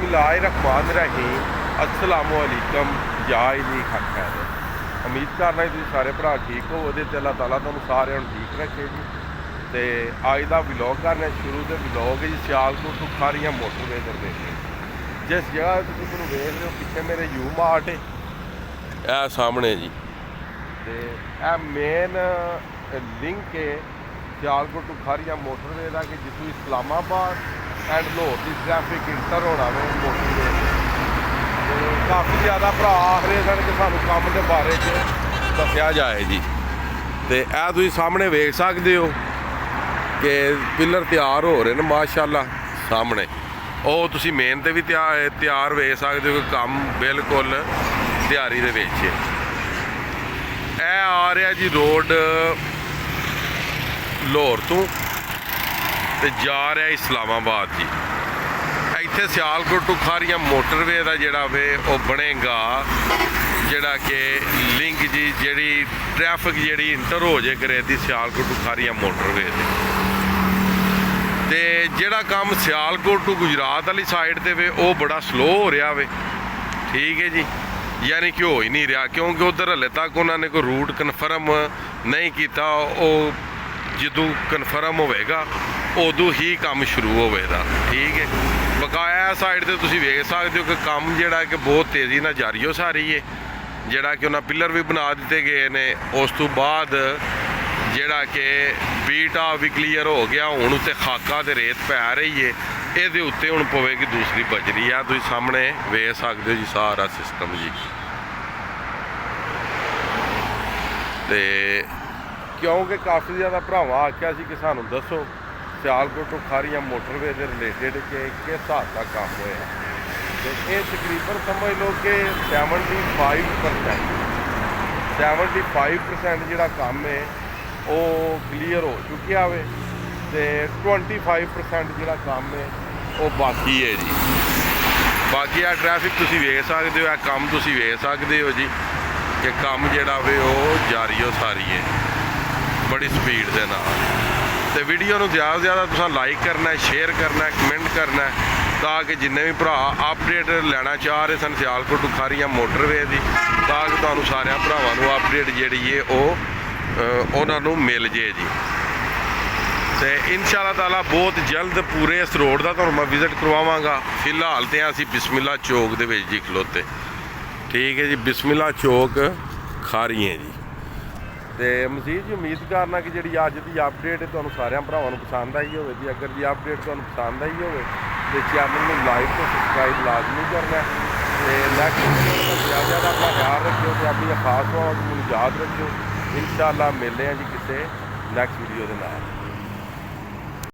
बिस्मिल्लाहिर्रहमानिर्रहीम अस्सलामुअलैकुम जाय जी खैर। उम्मीद करना जी सारे भरा ठीक हो ते अल्लाह ताला तुहानूं सारिਆਂ ਨੂੰ ठीक रखे जी। तो अज का विलॉग करने शुरू तो विलॉग जी सियालकोट टू खारियां मोटरवे करते जिस जगह तुम मैनूं वेख रहे हो पिछे मेरे यू मार्ट है सामने जी। तो यह मेन लिंक है सियालकोट टू खारियां मोटरवे का कि जितों इस्लामाबाद एंड लाहौर की ट्रैफिक इंटर होना वे मोटरवे। तो काफ़ी ज़्यादा भरा आखरे सन कि सानूं काम के बारे दसिया जाए जी। तो यह तुसीं सामने वेख सकते हो कि पिलर तैयार हो रहे हैं माशाअल्लाह सामने। ਉਹ ਤੁਸੀਂ ਮੇਨ ਤੇ ਵੀ ਤਿਆਰ ਵੇਖ ਸਕਦੇ ਹੋ ਕਿ ਕੰਮ ਬਿਲਕੁਲ ਤਿਆਰੀ ਦੇ ਵਿੱਚ ਹੈ। ਇਹ ਆ ਰਿਹਾ ਜੀ ਰੋਡ ਲਾਹੌਰ ਤੋਂ ਤੇ ਜਾ ਰਿਹਾ ਇਸਲਾਮਾਬਾਦ ਜੀ। ਇੱਥੇ ਸਿਆਲਕੋਟ ਤੋਂ ਖਾਰੀਆਂ ਮੋਟਰਵੇ ਦਾ ਜਿਹੜਾ ਵੇ ਉਹ ਬਣੇਗਾ, ਜਿਹੜਾ ਕਿ ਲਿੰਕ ਜੀ ਜਿਹੜੀ ਟ੍ਰੈਫਿਕ ਜਿਹੜੀ ਇੰਟਰ ਹੋ ਜੇ ਕਰੇ ਦੀ ਸਿਆਲਕੋਟ ਤੋਂ ਖਾਰੀਆਂ ਮੋਟਰਵੇ ਤੇ ਜਿਹੜਾ ਕੰਮ ਸਿਆਲਕੋਟ ਤੋਂ ਗੁਜਰਾਤ ਵਾਲੀ ਸਾਈਡ ਤੇ ਵੇ ਉਹ ਬੜਾ ਸਲੋ ਹੋ ਰਿਹਾ ਵੇ। ਠੀਕ ਹੈ ਜੀ, ਯਾਨੀ ਕਿ ਹੋ ਹੀ ਨਹੀਂ ਰਿਹਾ ਕਿਉਂਕਿ ਉਧਰ ਹਲੇ ਤੱਕ ਉਹਨਾਂ ਨੇ ਕੋਈ ਰੂਟ ਕਨਫਰਮ ਨਹੀਂ ਕੀਤਾ। ਉਹ ਜਦੋਂ ਕਨਫਰਮ ਹੋਵੇਗਾ ਉਦੋਂ ਹੀ ਕੰਮ ਸ਼ੁਰੂ ਹੋਵੇਗਾ। ਠੀਕ ਹੈ, ਬਕਾਇਆ ਸਾਈਡ ਤੇ ਤੁਸੀਂ ਵੇਖ ਸਕਦੇ ਹੋ ਕਿ ਕੰਮ ਜਿਹੜਾ ਕਿ ਬਹੁਤ ਤੇਜ਼ੀ ਨਾਲ ਜਾਰੀ ਹੋ ਸਾਰੀ ਹੈ। ਜਿਹੜਾ ਕਿ ਉਹਨਾਂ ਪਿਲਰ ਵੀ ਬਣਾ ਦਿੱਤੇ ਗਏ ਨੇ। ਉਸ ਤੋਂ ਬਾਅਦ ਜਿਹੜਾ ਕਿ ਬੀਟਾ ਵੀ ਕਲੀਅਰ ਹੋ ਗਿਆ, ਹੁਣ ਉੱਤੇ ਖਾਕਾ ਤੇ ਰੇਤ ਪੈ ਰਹੀ ਹੈ। ਇਹਦੇ ਉੱਤੇ ਹੁਣ ਪਵੇਗੀ ਦੂਸਰੀ ਬਜਰੀ। ਆ ਤੁਸੀਂ ਸਾਹਮਣੇ ਵੇਖ ਸਕਦੇ ਹੋ ਜੀ ਸਾਰਾ ਸਿਸਟਮ ਜੀ। ਤੇ ਕਿਉਂਕਿ ਕਾਫੀ ਜ਼ਿਆਦਾ ਭਰਾਵਾਂ ਆਖਿਆ ਸੀ ਕਿ ਸਾਨੂੰ ਦੱਸੋ ਸਿਆਲਕੋਟ ਤੋਂ ਖਾਰੀਆਂ ਮੋਟਰਵੇ ਦੇ ਰਿਲੇਟਡ ਕਿ ਕਿਸ ਹਿਸਾਬ ਦਾ ਕੰਮ ਹੋਇਆ। ਤੇ ਇਹ ਤਕਰੀਬਨ ਸਮਝ ਲਓ ਕਿ 75% ਜਿਹੜਾ ਕੰਮ ਹੈ ਉਹ ਕਲੀਅਰ ਹੋ ਚੁੱਕਿਆ ਵੇ ਤੇ 25% ਜਿਹੜਾ ਕੰਮ ਹੈ ਉਹ ਬਾਕੀ ਹੈ ਜੀ। ਬਾਕੀ ਆ ਟ੍ਰੈਫਿਕ ਤੁਸੀਂ ਵੇਖ ਸਕਦੇ ਹੋ, ਇਹ ਕੰਮ ਤੁਸੀਂ ਵੇਖ ਸਕਦੇ ਹੋ ਜੀ ਕਿ ਕੰਮ ਜਿਹੜਾ ਵੇ ਉਹ ਜਾਰੀ ਹੋ ਸਾਰੀ ਹੈ ਬੜੀ ਸਪੀਡ ਦੇ ਨਾਲ। ਤੇ ਵੀਡੀਓ ਨੂੰ ਜ਼ਿਆਦਾ ਤੋਂ ਜ਼ਿਆਦਾ ਤੁਸੀਂ ਲਾਈਕ ਕਰਨਾ, ਸ਼ੇਅਰ ਕਰਨਾ, ਕਮੈਂਟ ਕਰਨਾ ਤਾਂ ਕਿ ਜਿੰਨੇ ਵੀ ਭਰਾ ਅਪਡੇਟ ਲੈਣਾ ਚਾਹ ਰਹੇ ਸਨ ਸਿਆਲਕੋਟ ਤੋਂ ਖਾਰੀਆਂ ਮੋਟਰਵੇ ਦੀ, ਤਾਂ ਕਿ ਤੁਹਾਨੂੰ ਸਾਰਿਆਂ ਭਰਾਵਾਂ ਨੂੰ ਅਪਡੇਟ ਜਿਹੜੀ ਹੈ ਉਹ ਉਹਨਾਂ ਨੂੰ ਮਿਲ ਜੇ ਜੀ। ਤੇ ਇਨਸ਼ਾਅੱਲਾ ਤਾਲਾ ਬਹੁਤ ਜਲਦ ਪੂਰੇ ਇਸ ਰੋਡ ਦਾ ਤੁਹਾਨੂੰ ਮੈਂ ਵਿਜ਼ਿਟ ਕਰਵਾਵਾਂਗਾ। ਫਿਲਹਾਲ ਤੇ ਅਸੀਂ ਬਿਸਮਿਲ੍ਲਾ ਚੌਕ ਦੇ ਵਿੱਚ ਜੀ ਖਲੋਤੇ। ਠੀਕ ਹੈ ਜੀ, ਬਿਸਮਿਲ੍ਲਾ ਚੌਕ ਖਾਰੀਆਂ ਜੀ। ਤੇ ਮਜ਼ੀਦ ਜੀ ਉਮੀਦ ਕਰਨਾ ਕਿ ਜਿਹੜੀ ਅੱਜ ਦੀ ਅਪਡੇਟ ਤੁਹਾਨੂੰ ਸਾਰਿਆਂ ਭਰਾਵਾਂ ਨੂੰ ਪਸੰਦ ਆਈ ਹੋਵੇ ਜੀ। ਅਗਰ ਜੀ ਅਪਡੇਟ ਤੁਹਾਨੂੰ ਪਸੰਦ ਆਈ ਹੋਵੇ ਤੇ ਚੈਨਲ ਨੂੰ ਲਾਈਕ ਤੇ ਸਬਸਕ੍ਰਾਈਬ ਲਾਜ਼ਮੀ ਕਰਨਾ। ਤੇ ਨੈਕਸਟ ਜ਼ਿਆਦਾ ਆਪਣਾ ਖਿਆਲ ਰੱਖਿਓ ਤੇ ਆਪਣੀਆਂ ਖਾਸ ਦੁਆਵਾਂ ਨੂੰ ਯਾਦ ਰੱਖਿਓ। इंशाअल्लाह मिलते हैं जी किसी नैक्सट वीडियो के नाल।